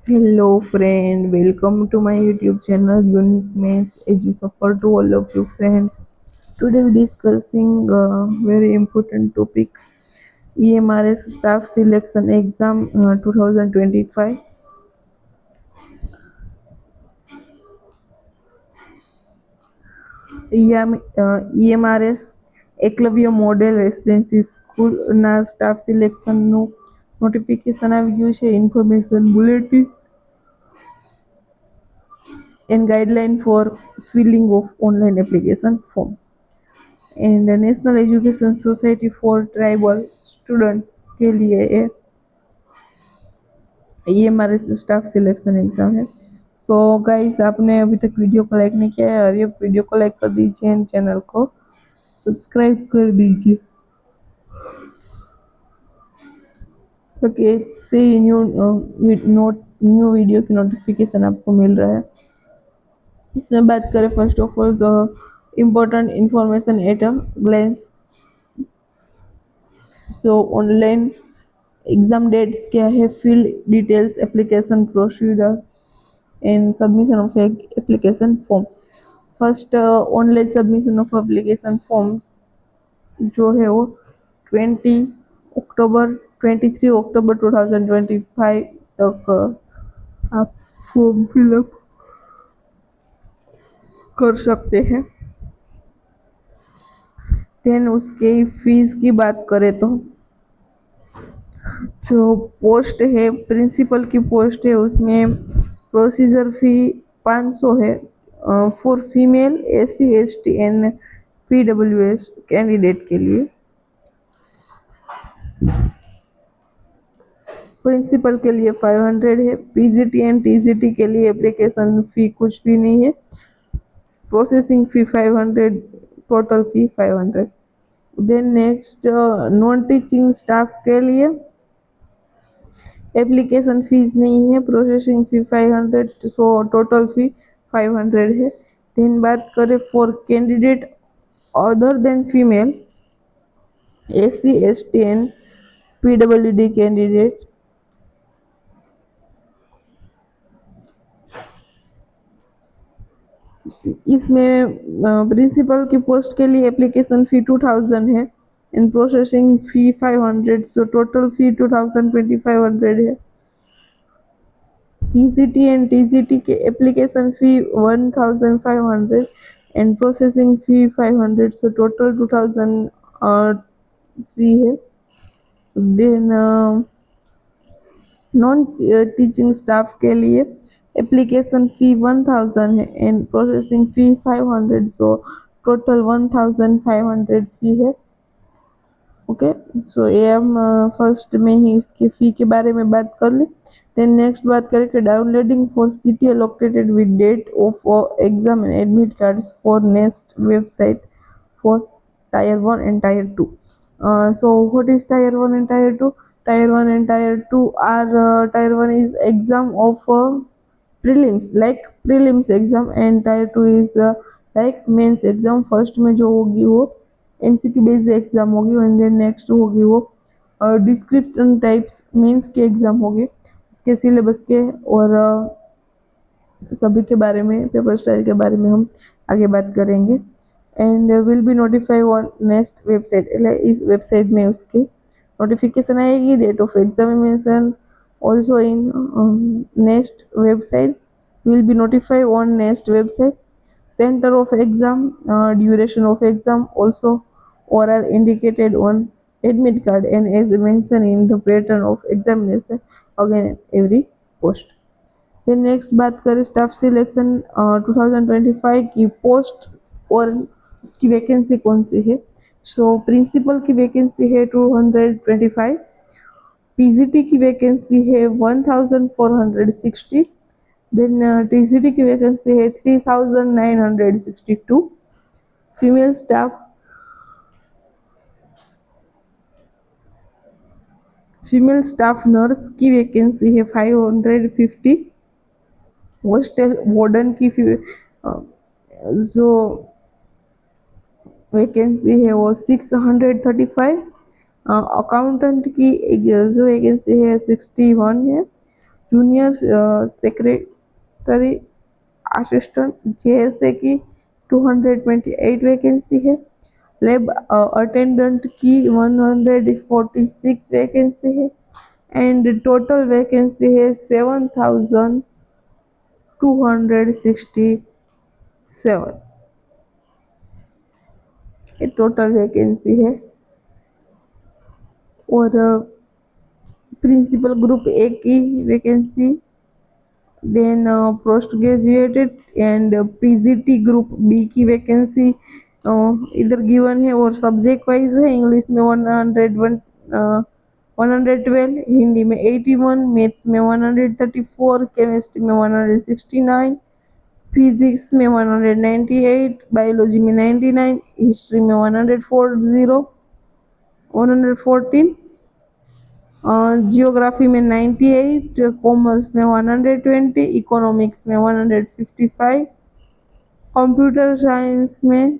Hello friend, welcome to my YouTube channel Unique Maths Edu to all of you friends. Today we discussing very important topic EMRS Staff Selection Exam 2025. EMRS Eklavya model residency સ્કૂલના staff સિલેક્શનનું notification આવી ગયું છે. Information bulletin and guideline for filling of online application form and national education society for tribal students के लिए ये हमारे staff selection exam है. सो गाइस, आपने अभी तक वीडियो को लाइक नहीं किया है और ये वीडियो को लाइक कर दीजिए एंड चैनल को सब्सक्राइब कर दीजिए ताकि से न्यू वीडियो की नोटिफिकेशन आपको मिल रहा है. इसमें बात करें first of all the important information at a glance. So online exam dates क्या है, field details, application procedure and submission of application form. First, online submission of application form जो है वो 20 अक्टूबर 23 अक्टूबर 2025 तक आप फॉर्म फिलअप कर सकते हैं. देन उसके फीस की बात करें तो जो पोस्ट है, प्रिंसिपल की पोस्ट है, उसमें प्रोसीजर फी 500 है for female SC ST and PWS candidate के लिए. प्रिंसिपल के लिए 500 है. PGT एंड TGT के लिए एप्लीकेशन फी कुछ भी नहीं है. Processing fee 500, total fee 500. Then next, non teaching staff के लिए एप्लीकेशन फीस नहीं है, processing fee 500, so total fee 500 है. देन बात करें for candidate other than female SC ST and PWD candidate, इसमें प्रिंसिपल की पोस्ट के लिए एप्लीकेशन फ़ी 2000 है and processing fee 500, so total fee 2500 है. PCT एंड TGT के application fee 1500 and processing fee 500, so total 2000 fee है. Then non teaching staff के लिए एप्लीकेशन फ़ी 1000 है and processing fee 500, so total 1500 फ़ी है. ओके, सो ये हम फर्स्ट में ही इसकी फ़ी के बारे में बात कर ली. देन नेक्स्ट बात करें कि downloading for city allocated with date of exam and admit cards for next website for Tier 1 and Tier 2. So what is Tier 1 and Tier 2? Tier 1 and Tier 2 are Tier 1 is exam of prelims, like prelims exam, and Tier 2 is like mains exam. First में जो होगी वो MCQ based exam होगी and then next होगी वो description types mains के exam होगी. उसके सिलेबस के और सभी के बारे में, पेपर स्टाइल के बारे में हम आगे बात करेंगे. And will be notify on next website, इस वेबसाइट में उसकी नोटिफिकेशन आएगी. Date of examination also in next website will be notified on next website. Center of exam, duration of exam also or are indicated on admit card and as mentioned in the pattern of examination again every post. फिर next बात करें staff selection 2025 की post और उसकी vacancy कौन सी है. सो principal की vacancy है 225. PGT की वैकेंसी है 1460. देन TGT की वैकेंसी है 3962. फीमेल स्टाफ नर्स की वैकेंसी है 550. हॉस्टल वार्डन की जो वैकेंसी है वो 635. अकाउंटेंट की जो वैकेंसी है 61 है. जूनियर सेक्रेटरी असिस्टेंट JSA की 228 वैकेंसी है। लैब अटेंडेंट की 146 वैकेंसी है एंड टोटल वैकेंसी है 7267 ये टोटल वैकेंसी है। और प्रिंसिपल ग्रुप ए की vacancy, then post graduated and PGT group B की वैकेंसी इधर गिवन है। और सब्जेक्ट वाइज है, इंग्लिश में 101 112, हिंदी में 81, मैथ्स में 134, केमिस्ट्री में 169, फिजिक्स में 198, बायोलॉजी में 99, हिस्ट्री में 114, जियोग्राफी में 98, कॉमर्स में 120, इकोनॉमिक्स में 155, कंप्यूटर साइंस में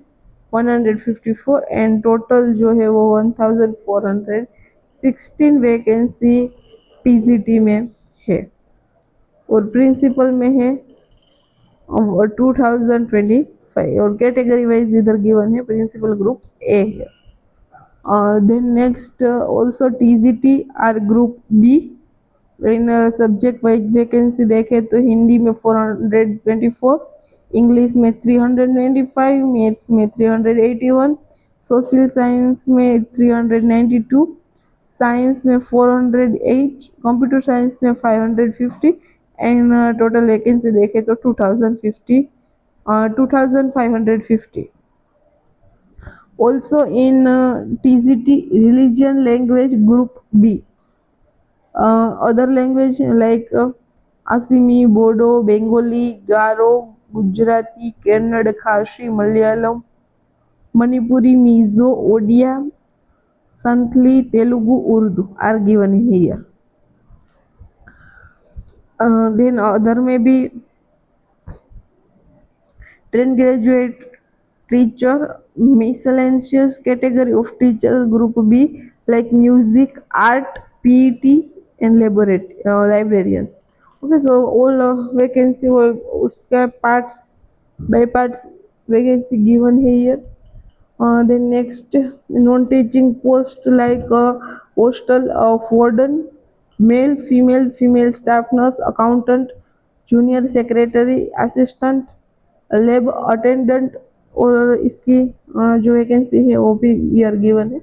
154 एंड टोटल जो है वो 1416 वैकेंसी PGT में है। और प्रिंसिपल में है 2025 और कैटेगरी वाइज इधर गिवन है प्रिंसिपल ग्रुप ए है। Then next also TGT are group B. इन सब्जेक्ट वाइज वैकेंसी देखें तो हिंदी में 424, इंग्लिश में 395, मैथ्स में 381, सोशल साइंस में 392, साइंस में 408, कंप्यूटर साइंस में 550 एंड टोटल वैकेंसी देखें तो 2550। Also in TGT religion language group B, other language like Asimi, Bodo, Bengali, Garo, Gujarati, Kannada, Khashi, Malayalam, Manipuri, Mizo, Odia, Santhali, Telugu, Urdu are given here. Then other may be trained graduate teacher, miscellaneous category of teachers group B like music, art, PET and librarian. Okay, so all vacancy or उसका parts by parts vacancy given here. Then next non-teaching post like postal warden, male, female staff nurse, accountant, junior secretary, assistant, lab attendant और इसकी जो vacancy है वो भी year given है।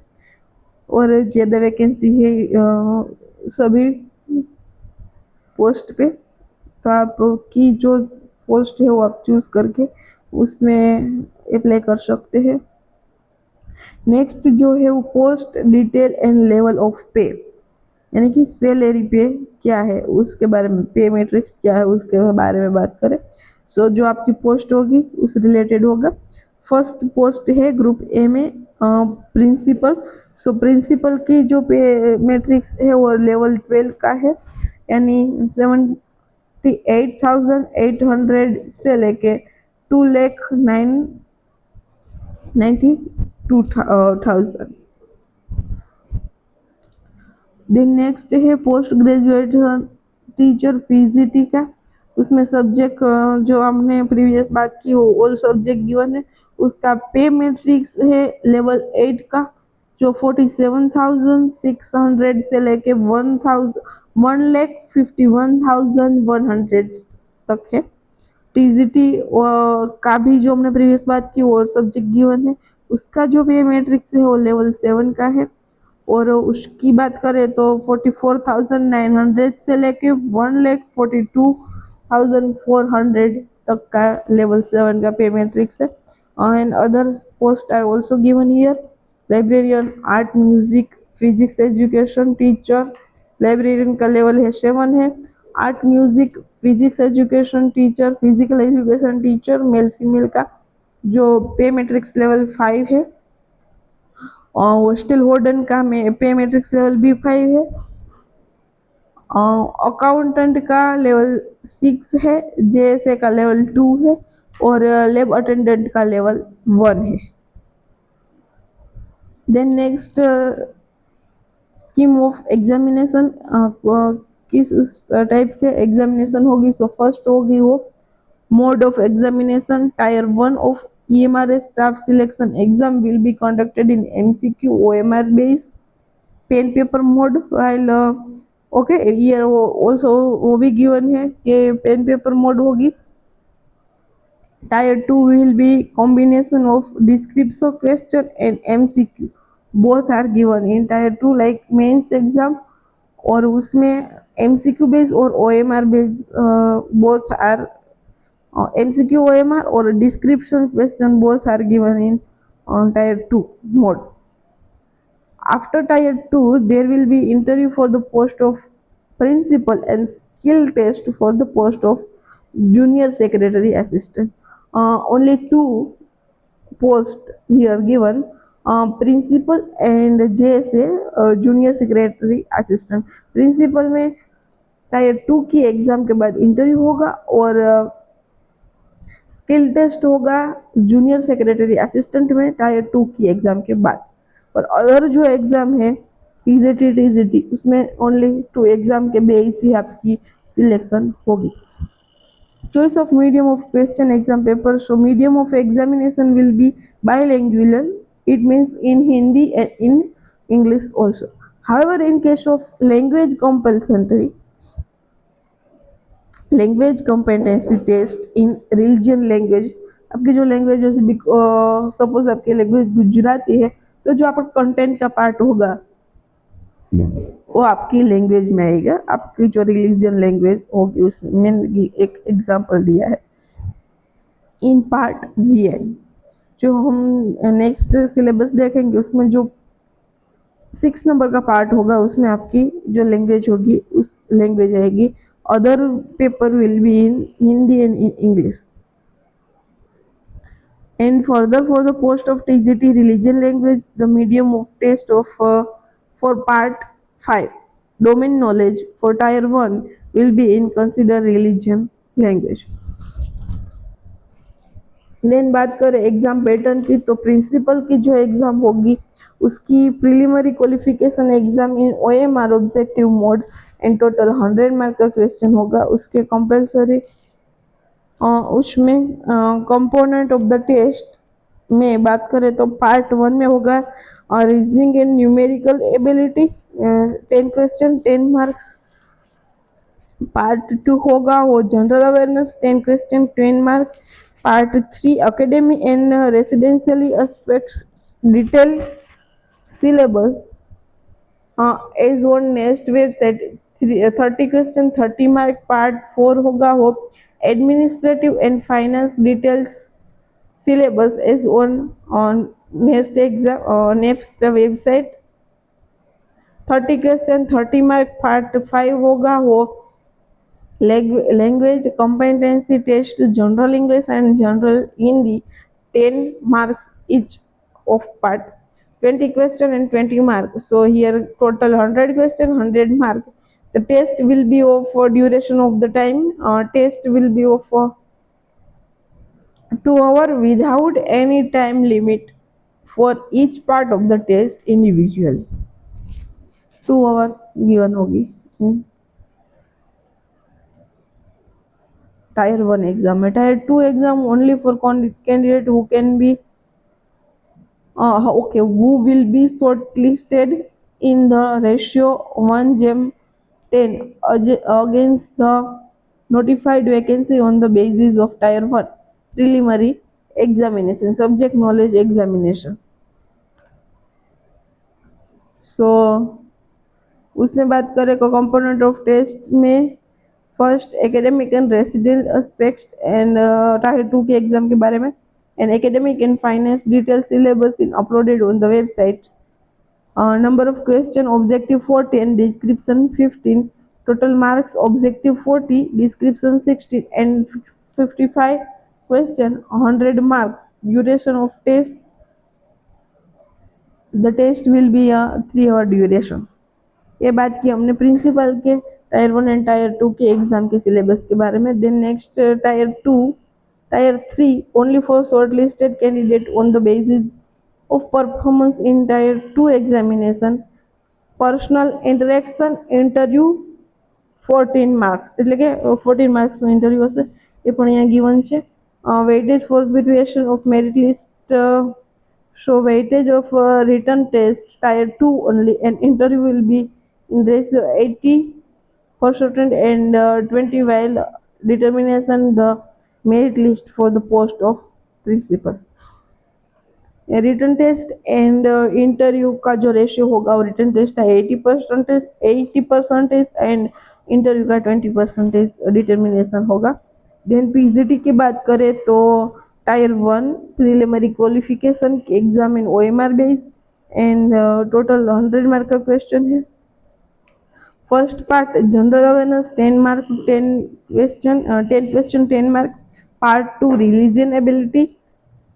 और ज़्यादा वैकेंसी है सभी पोस्ट पे, तो आप की जो पोस्ट है वो आप चूज़ करके उसमें अप्लाई कर सकते हैं। नेक्स्ट जो है वो post detail and level of पे, यानी कि सैलरी पे क्या है उसके बारे में, पे मैट्रिक्स क्या है उसके बारे में बात करें। सो जो आपकी पोस्ट होगी उस रिलेटेड होगा। फर्स्ट पोस्ट है ग्रुप ए में प्रिंसिपल। सो प्रिंसिपल की जो पे मैट्रिक्स है वो लेवल 12 का है, यानी 78,800 से लेके 2,92,000। देन नेक्स्ट है पोस्ट ग्रेजुएट टीचर PGT का। उसमें सब्जेक्ट जो हमने प्रीवियस बात की वो ऑल सब्जेक्ट गिवन है। उसका पे मैट्रिक्स है लेवल 8 का, जो 47,600 से लेके 1,51,100 तक है। TGT का भी जो हमने प्रीवियस बात की वो सब्जेक्ट गिवन है, उसका जो पे मैट्रिक्स है वो लेवल 7 का है। और उसकी बात करें तो 44,900 से लेके 1,42,400 तक का लेवल 7 का पे मैट्रिक्स है। And other post are also given here, librarian, art, music, physics education teacher, librarian का लेवल है 7 है। Art, music, physics education teacher, physical education teacher male female का जो पे मैट्रिक्स लेवल 5 है। और हॉस्टल वार्डन का पे मैट्रिक्स लेवल B5 है। अकाउंटेंट का लेवल 6 है, JSA का लेवल 2 है और लैब अटेंडेंट का लेवल 1 है। Then next scheme of examination किस टाइप से एग्जामिनेशन होगी। सो फर्स्ट होगी वो मोड ऑफ एग्जामिनेशन, टायर 1 ऑफ EMRS staff selection exam will be conducted in MCQ OMR base pen paper mode while okay ये वो ऑल्सो वो भी गिवन है कि पेन पेपर मोड होगी। Tier 2 will be combination of descriptive question and MCQ. Both are given in Tier 2 like mains exam और उसमें MCQ based और OMR based both are MCQ OMR और description question both are given in Tier 2 mode. After Tier 2, there will be interview for the post of principal and skill test for the post of junior secretary assistant. Only two posts here given, principal and JSA junior secretary assistant. Principal में tier 2 की exam के बाद interview होगा और skill test होगा junior secretary assistant में tier 2 की exam के बाद। और अदर जो एग्जाम है PGT TGT उसमें ओनली 2 एग्जाम के बेस ही आपकी सिलेक्शन होगी। Choice of medium of question exam paper. So medium of examination will be bilingual. It means in Hindi and in English also. However, in case of language compulsory, language competency test in religion language, आपकी जो language है suppose आपकी language Gujarati है तो जो आपका content का part होगा वो आपकी लैंग्वेज में आएगा। आपकी जो रिलीजन लैंग्वेज होगी उसमें एक एग्जांपल दिया है इन पार्ट VI। जो हम नेक्स्ट सिलेबस देखेंगे उसमें जो 6 नंबर का पार्ट होगा उसमें आपकी जो लैंग्वेज होगी उस लैंग्वेज आएगी। Other paper will be in Hindi and in English. And further, for the post of TGT religion language, the medium of test of for part 5 domain knowledge for tier 1 will be in consider religion language. देन बात करें exam pattern की तो principal की जो exam होगी उसकी preliminary qualification exam in OMR objective mode and total 100 mark का क्वेश्चन होगा। उसके कंपलसरी उसमें कंपोनेंट ऑफ द टेस्ट में बात करें तो पार्ट 1 में होगा और reasoning and numerical ability 10 question 10 marks. Part 2 होगा वो general awareness 10 question 10 marks. Part 3 academy and residentially aspects detail syllabus as on next website 30 question 30 mark. Part 4 होगा वो administrative and finance details syllabus is on next exam next website 30 question 30 mark। Part 5 होगा वो language competency test general English and general Hindi 10 marks each of part 20 question and 20 mark। So here total 100 question 100 mark। The test will be of duration of the time test will be of 2 hours without any time limit for each part of the test individually। 2 hours given होगी tyre 1 exam में। Tier 2 exam only for candidate who can be okay who will be shortlisted in the ratio 1:10 against the notified vacancy on the basis of tier 1 preliminary examination subject knowledge examination। So उसमें बात करें को component of test में first academic and resident aspects and tier 2 के exam के बारे में and academic and finance detail syllabus in uploaded on the website. Number of question objective 40 and description 15। Total marks objective 40 description 16 and 55 question 100 marks. Duration of test the test will be 3 hour duration. ये बात की हमने principal के tyre 1 and tier 2 के exam के syllabus के बारे में। Then next tier 2 tier 3 only for short listed candidate on the basis of performance in tier 2 examination personal interaction interview 14 marks એટલે કે 14 માર્ક્સનું ઇન્ટરવ્યુ હશે એ પણ અહીંયા ગિવન છે. Weightage for preparation of merit list show weightage of written test tier 2 only and interview will be in ratio 80% and 20 while determination the merit list for the post of principal. Return test and interview का जो ratio होगा वो written test का 80% and interview का 20% determination होगा. Then PGT की बात करें तो tyre 1 preliminary qualification exam in OMR base and total 100 mark का क्वेश्चन है. First part general awareness 10 mark 10 mark. Part 2 religion ability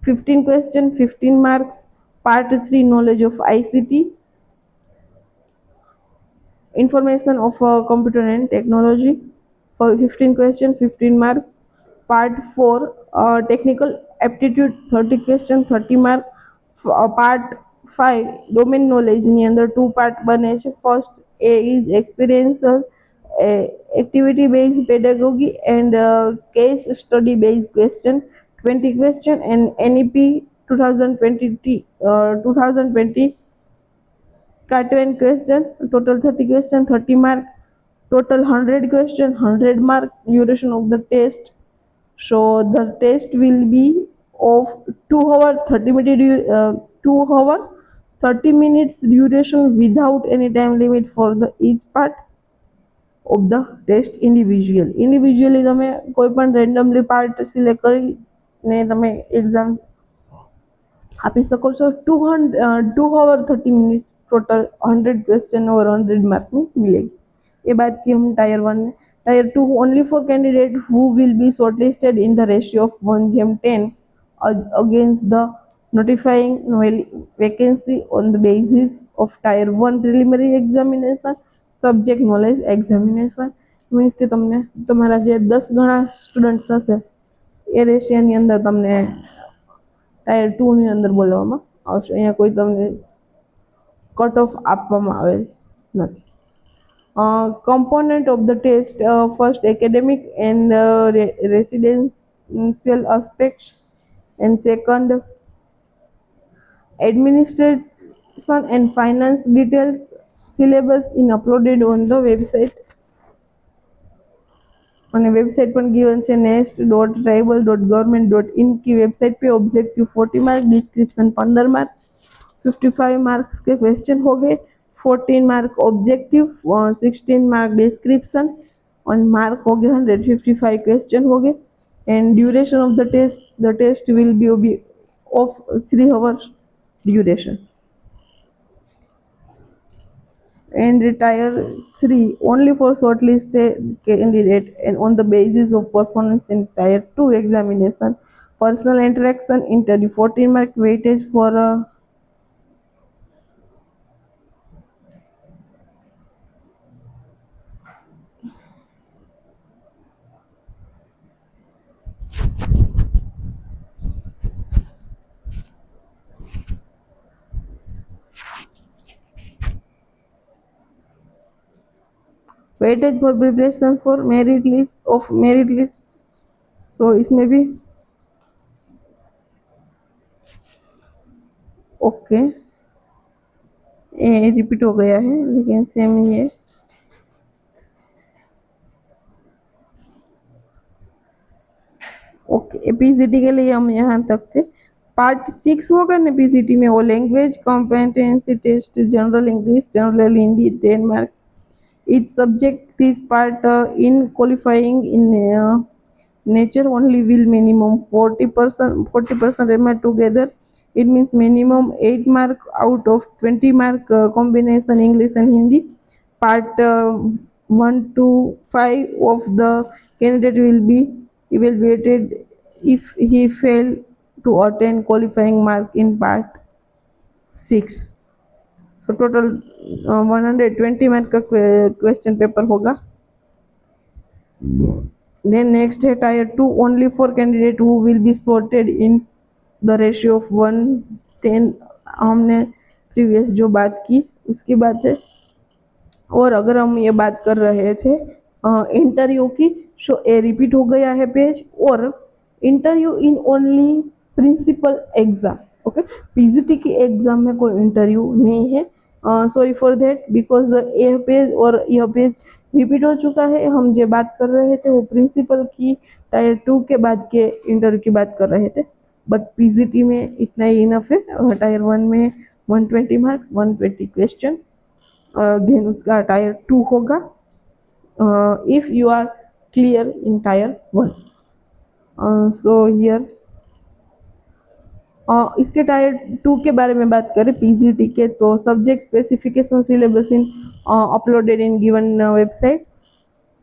15 question 15 marks. Part 3 knowledge of ICT information of computer and technology for 15 question 15 mark. Part 4 technical aptitude 30 question 30 mark. Part 5 domain knowledge ની અંદર two part બને છે. First A is experiential activity based pedagogy and case study based question 20 question and NEP 2020 का 10 question total 30 question 30 mark. Total 100 question 100 mark. Duration of the test, so the test will be of 2 hour 30 minutes duration without any time limit for the each part of the test individually તમે કોઈ પણ randomly part select કરીને તમે exam આપી શકો છો. 2 hour 30 minute total 100 question और 100 mark में मिलेगी. ये बात की हम टायर 1 में. Tier 2 only for candidate who will be shortlisted in the ratio of 1:10 against the notifying vacancy on the basis of tier 1 preliminary examination subject knowledge examination. Means કે તમને તમારા જે 10 ગણા સ્ટુડન્ટ્સ હશે એ રેશિયાની અંદર તમને ટાયર 2 ની અંદર બોલાવવામાં આવશે. અહીંયા કોઈ તમને કટ ઓફ આપવામાં આવેલ નથી. component of the test first academic and residential aspects and second administration and finance details. syllabus in uploaded on the website અને વેબસાઇટ પણ गिवन છે nest.tribal.government.in की वेबसाइट पे. Objective 40 mark, description 15 mark. 55 marks के question हो गए. 14 mark objective 16 mark description और mark हो गए 155 क्वेश्चन हो गए. And duration of the test will be of 3 hours duration. And tier 3 only for shortlisted candidate and on the basis of performance in tier 2 examination. Personal interaction interview 14 mark weightage for weightage for preparation for merit list. So इसमें भी okay ये repeat हो गया है लेकिन same ही है. Okay PGT के लिए हम यहाँ तक थे. पार्ट 6 होगा ना पीजीटी में वो language competency test general English general Hindi 10 marks. each subject this part in qualifying in nature only will minimum 40% am together. It means minimum 8 mark out of 20 mark combination English and Hindi. Part 1 to 5 of the candidate will be evaluated if he fail to attain qualifying mark in part 6. So total 120 mark का question paper होगा. Then next है tyre 2 only for candidate who will be sorted in the ratio of 1:10. हमने previous जो बात की उसकी बात है. और अगर हम ये बात कर रहे थे इंटरव्यू की शो ए रिपीट हो गया है पेज, और interview in only principal exam. Okay, PGT की एग्जाम में कोई इंटरव्यू नहीं है। सॉरी फॉर दैट, बिकॉज यह पेज और यह पेज रिपीट हो चुका है। हम जो बात कर रहे थे वो प्रिंसिपल की टायर 2 के बाद के इंटरव्यू की बात कर रहे थे, बट पीजीटी में इतना ही इनफ है। टायर 1 में 120 मार्क, 120 क्वेश्चन, देन उसका टायर 2 होगा if you are clear in tier 1। So here इसके टायर 2 के बारे में बात करें पीजीटी के, तो subject specification syllabus in uploaded in given website.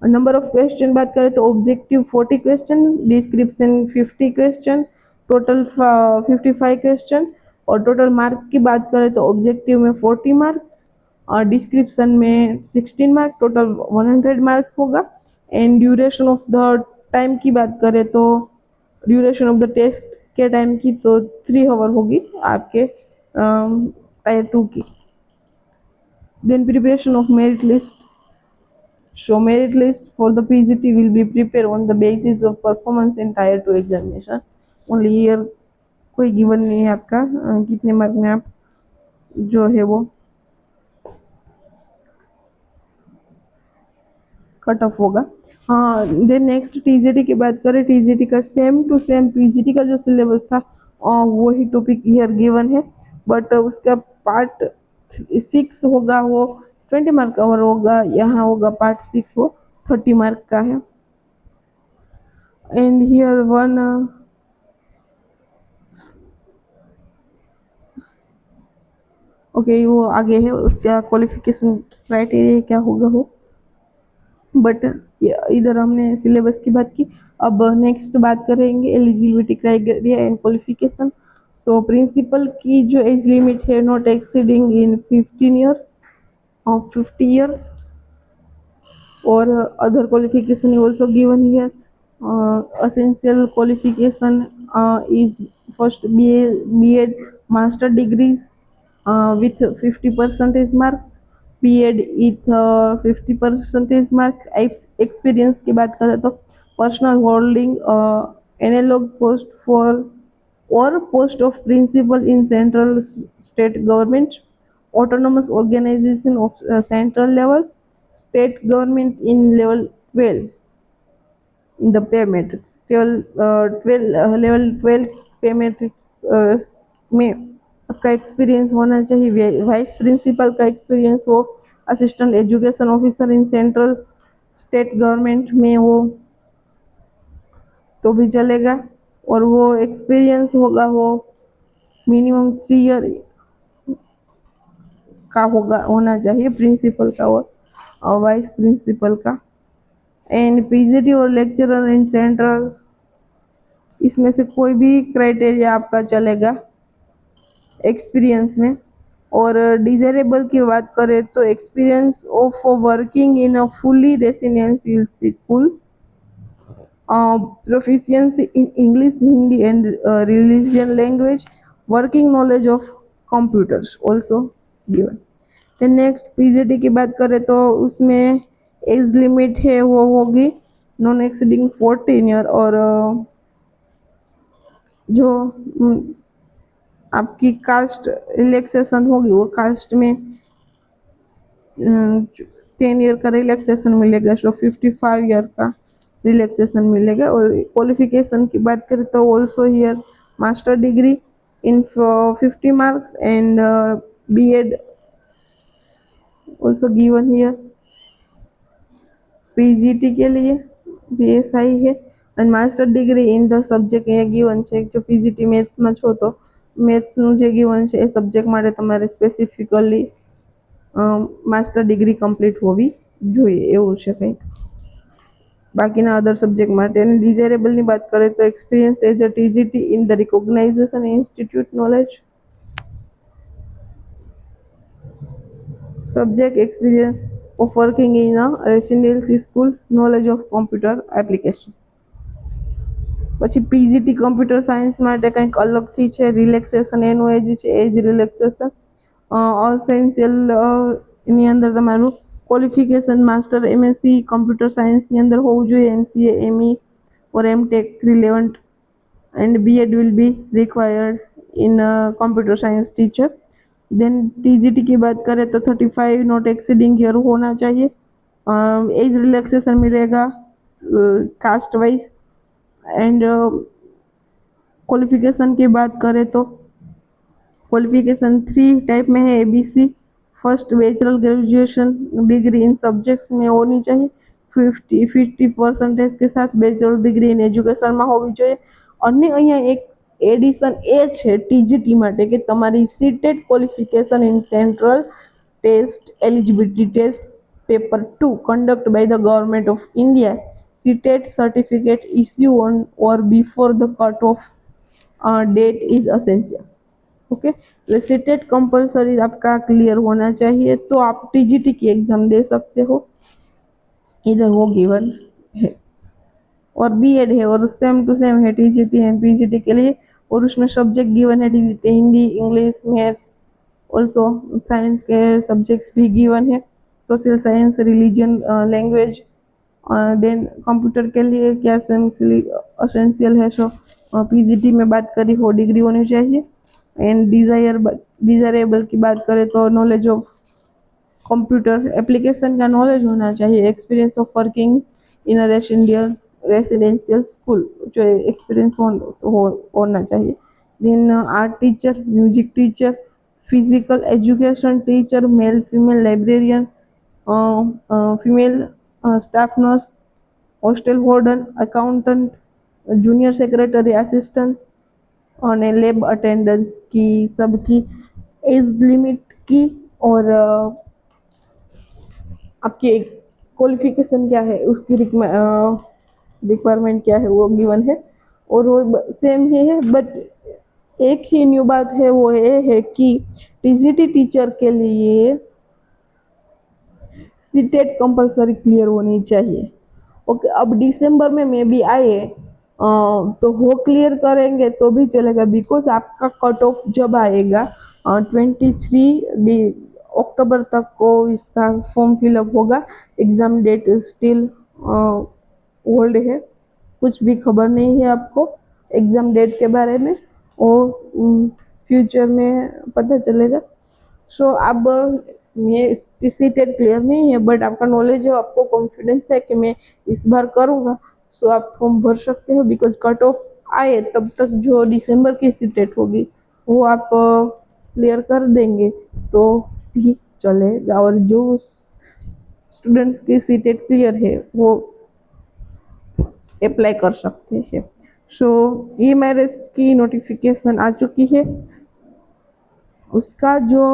Number of question बात करें तो objective 40 question, description 50 question, total 55 question. और टोटल मार्क की बात करें तो ऑब्जेक्टिव में 40 मार्क्स और डिस्क्रिप्शन में 16 मार्क, टोटल 100 मार्क्स होगा। And duration of the time की बात करें तो ड्यूरेशन ऑफ द टेस्ट के टाइम की तो 3 आवर होगी आपके टायर 2 की। Then preparation of merit list. So merit list for the PGT will be prepared on the basis of performance in tier 2 examination. Only here कोई given नहीं है आपका कितने मार्क में आप जो है वो कट ऑफ होगा। हाँ, देन नेक्स्ट टीजीटी की बात करें, टीजीटी का सेम टू सेम पीजीटी का जो सिलेबस था वो ही टॉपिक हियर गिवन है, बट उसका पार्ट 6 होगा वो 20 मार्क का, और होगा यहाँ होगा पार्ट 6 वो 30 मार्क का है। एंड हियर वन ओके, वो आगे है उसका क्वालिफिकेशन क्राइटेरिया क्या होगा वो, बट इधर हमने सिलेबस की बात की। अब नेक्स्ट बात करेंगे eligibility criteria and qualification. So principal की जो एज लिमिट है नॉट एक्सीडिंग इन 15 ईयर और 50 ईयर्स, और other qualification is also given here. Essential qualification is first B.Ed master degrees with 50 percentage marks, B.Ed with 50 percentage marks। Experience की बात करें तो personal holding analogue post for or post of principal in central state government, autonomous organization of central level, state government in level 12 in the pay matrix, 12 level 12 पे matrix में आपका experience होना चाहिए। Vice principal का experience हो, assistant education officer in central state government में हो तो भी चलेगा, और वो एक्सपीरियंस होगा वो मिनिमम 3 ईयर का होगा होना चाहिए प्रिंसिपल का और वाइस प्रिंसिपल का। एंड पीजीटी और लेक्चरर इन सेंट्रल, इसमें से कोई भी क्राइटेरिया आपका चलेगा एक्सपीरियंस में। और डिजायरेबल की बात करें तो experience of working in a fully residential school, proficiency in English, Hindi and religion language, working knowledge of computers also given। तो नेक्स्ट पीजीटी की बात करें तो उसमें एज लिमिट है वो होगी नॉन एक्सीडिंग 14 ईयर, और जो आपकी कास्ट रिलैक्सेशन होगी वो कास्ट में 10 ईयर का रिलैक्सेशन मिलेगा, सो 55 ईयर का रिलैक्सेशन मिलेगा। और क्वालिफिकेशन की बात करें तो also here master degree in 50 marks and B.Ed also given here. PGT के लिए BSI है and master degree in the subject અહીંયા ગિવન છે। જો પીજીટી મેથ્સમાં છો તો મેથ્સનું જે ગિવન છે એ સબ્જેક્ટ માટે તમારે સ્પેસિફિકલી માસ્ટર ડિગ્રી કમ્પ્લીટ હોવી જોઈએ એવું છે કંઈક। બાકીના અધર સબ્જેક્ટ માટે અને ડિઝાયરેબલની વાત કરીએ તો experience as a TGT in the recognisation institute knowledge, subject experience of working in a residential school, knowledge of computer application। પછી પીજીટી કમ્પ્યુટર સાયન્સ માટે કંઈક અલગથી છે, રિલેક્સેશન એનું એજ છે એજ રિલેક્સેશન, અસેન્શિયલ એની અંદર તમારું ક્વોલિફિકેશન માસ્ટર MSc કમ્પ્યુટર સાયન્સની અંદર હોવું જોઈએ, MCA ME और MTech relevant and BEd will be required in computer science teacher. Then TGT की बात करें तो 35 नॉट एक्सीडिंग ईयर होना चाहिए। एज रिलैक्सेशन मिलेगा कास्ट वाइज। एंड क्वालिफिकेशन की बात करें तो क्वालिफिकेशन 3 टाइप में है, ABC। First bachelor graduation degree in subjects में होनी चाहिए, 50% के साथ बैचलर डिग्री इन एजुकेशन में होवी જોઈએ। અને અહીંયા એક એડિશન એ છે TGT માટે કે તમારી CTET qualification in central test eligibility test paper 2 conducted by the government of India, CTET certificate issue on or before the cut off date is essential. Okay, तो सीटेट कंपलसरी आपका clear होना चाहिए, तो आप TGT की exam दे सकते हो, इधर वो गिवन है। और BEd है और सेम टू सेम है TGT एंड PGT के लिए, और उसमें सब्जेक्ट गिवन है TGT Hindi, English, maths, also science के सब्जेक्ट्स भी गिवन है, social science, religion, language. Then computer के लिए क्या असेंशियल है, सो PGT में बात करी हो डिग्री होनी चाहिए। एंड डिजायरेबल की बात करें तो नॉलेज ऑफ कंप्यूटर एप्लीकेशन का नॉलेज होना चाहिए, experience of working in a residential school, जो एक्सपीरियंस होना चाहिए। Then art teacher, music teacher, physical education teacher, male female librarian, female staff nurse, hostel warden, accountant, junior secretary assistant और lab attendance की सबकी age limit की और आपकी qualification क्या है उसकी रिक्वायरमेंट क्या है वो गिवन है, और वो सेम ही है। बट एक ही न्यू बात है, वो ये है कि TGT टीचर के लिए सीटेट कंपलसरी क्लियर होनी चाहिए। ओके, अब दिसंबर में मे भी आए तो वो क्लियर करेंगे तो भी चलेगा, बिकॉज आपका कट ऑफ जब आएगा 23 अक्टूबर तक को इसका फॉर्म फिलअप होगा। एग्ज़ाम डेट स्टिल होल्ड है, कुछ भी खबर नहीं है आपको एग्ज़ाम डेट के बारे में, और फ्यूचर में पता चलेगा। सो अब ये सीटेट क्लियर नहीं है, बट आपका नॉलेज है, आपको कॉन्फिडेंस है कि मैं इस बार करूँगा, सो आप फॉर्म भर सकते हो। बिकॉज कट ऑफ आए तब तक जो दिसंबर की सीटेट होगी वो आप क्लियर कर देंगे तो भी चलेगा, और जो स्टूडेंट्स की सीटेट क्लियर है वो अप्लाई कर सकते हैं। सो ई मैरिज की नोटिफिकेशन आ चुकी है, उसका जो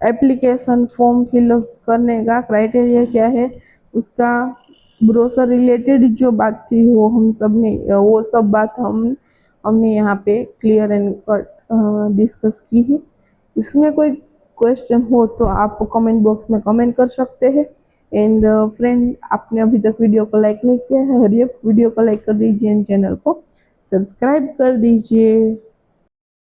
एप्लीकेशन फॉर्म फिलअप करने का क्राइटेरिया क्या है, उसका ब्रोशर रिलेटेड जो बात थी वो हम सब ने वो सब बात हमने यहाँ पे क्लियर एंड कट डिस्कस की है। इसमें कोई क्वेश्चन हो तो आप कमेंट बॉक्स में कमेंट कर सकते हैं। एंड फ्रेंड, आपने अभी तक वीडियो को लाइक नहीं किया है, हरिए वीडियो को लाइक कर दीजिए एंड चैनल को सब्सक्राइब कर दीजिए।